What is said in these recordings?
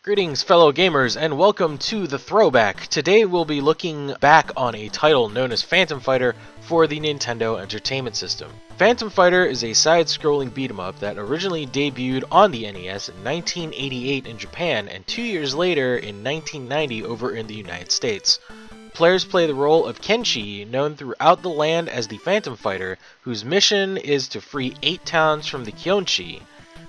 Greetings fellow gamers and welcome to the Throwback. Today we'll be looking back on a title known as Phantom Fighter for the Nintendo Entertainment System. Phantom Fighter is a side-scrolling beat-em-up that originally debuted on the NES in 1988 in Japan and 2 years later in 1990 over in the United States. Players play the role of Kyonshi, known throughout the land as the Phantom Fighter, whose mission is to free 8 towns from the Kyonshi,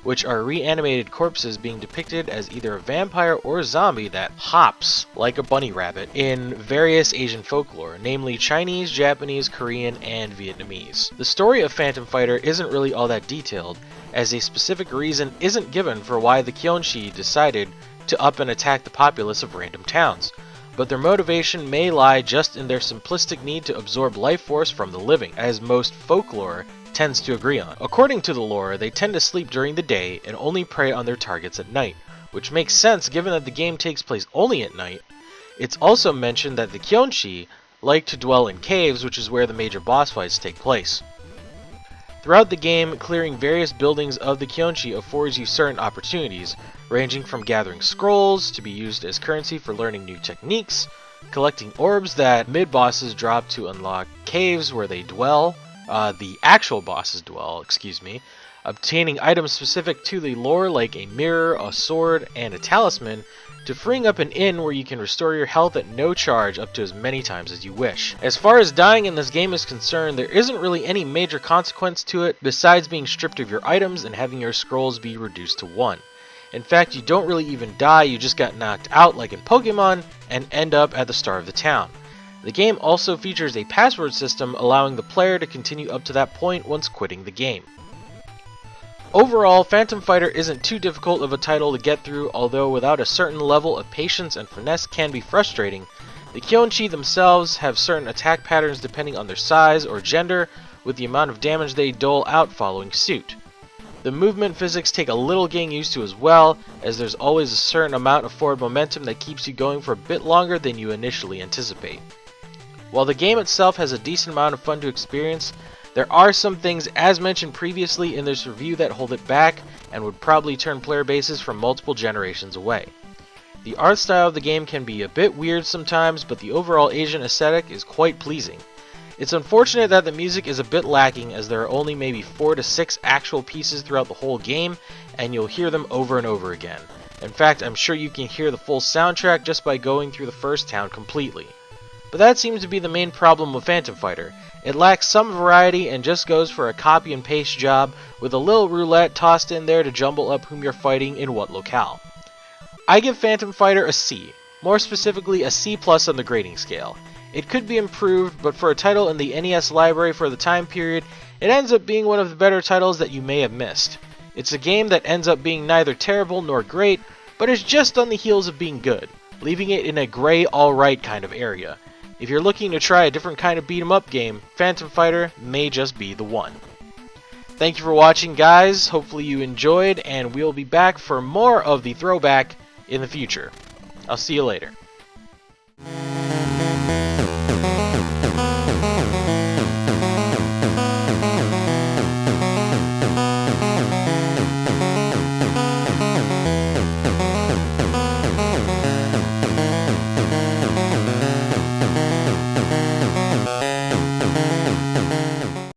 which are reanimated corpses being depicted as either a vampire or a zombie that hops like a bunny rabbit in various Asian folklore, namely Chinese, Japanese, Korean, and Vietnamese. The story of Phantom Fighter isn't really all that detailed, as a specific reason isn't given for why the Kyonshi decided to up and attack the populace of random towns, but their motivation may lie just in their simplistic need to absorb life force from the living, as most folklore tends to agree on. According to the lore, they tend to sleep during the day and only prey on their targets at night, which makes sense given that the game takes place only at night. It's also mentioned that the Kyonshi like to dwell in caves, which is where the major boss fights take place. Throughout the game, clearing various buildings of the Kyonshi affords you certain opportunities, ranging from gathering scrolls to be used as currency for learning new techniques, collecting orbs that mid-bosses drop to unlock caves where they dwell, the actual bosses dwell, obtaining items specific to the lore like a mirror, a sword, and a talisman, to freeing up an inn where you can restore your health at no charge up to as many times as you wish. As far as dying in this game is concerned, there isn't really any major consequence to it besides being stripped of your items and having your scrolls be reduced to 1. In fact, you don't really even die, you just got knocked out like in Pokemon and end up at the start of the town. The game also features a password system allowing the player to continue up to that point once quitting the game. Overall, Phantom Fighter isn't too difficult of a title to get through, although without a certain level of patience and finesse can be frustrating. The Kyonshi themselves have certain attack patterns depending on their size or gender, with the amount of damage they dole out following suit. The movement physics take a little getting used to as well, as there's always a certain amount of forward momentum that keeps you going for a bit longer than you initially anticipate. While the game itself has a decent amount of fun to experience, there are some things, as mentioned previously in this review, that hold it back and would probably turn player bases from multiple generations away. The art style of the game can be a bit weird sometimes, but the overall Asian aesthetic is quite pleasing. It's unfortunate that the music is a bit lacking, as there are only maybe 4 to 6 actual pieces throughout the whole game, and you'll hear them over and over again. In fact, I'm sure you can hear the full soundtrack just by going through the first town completely. But that seems to be the main problem with Phantom Fighter. It lacks some variety and just goes for a copy and paste job with a little roulette tossed in there to jumble up whom you're fighting in what locale. I give Phantom Fighter a C, more specifically a C+ on the grading scale. It could be improved, but for a title in the NES library for the time period, it ends up being one of the better titles that you may have missed. It's a game that ends up being neither terrible nor great, but is just on the heels of being good, leaving it in a gray alright kind of area. If you're looking to try a different kind of beat-em-up game, Phantom Fighter may just be the one. Thank you for watching, guys. Hopefully you enjoyed, and we'll be back for more of the Throwback in the future. I'll see you later.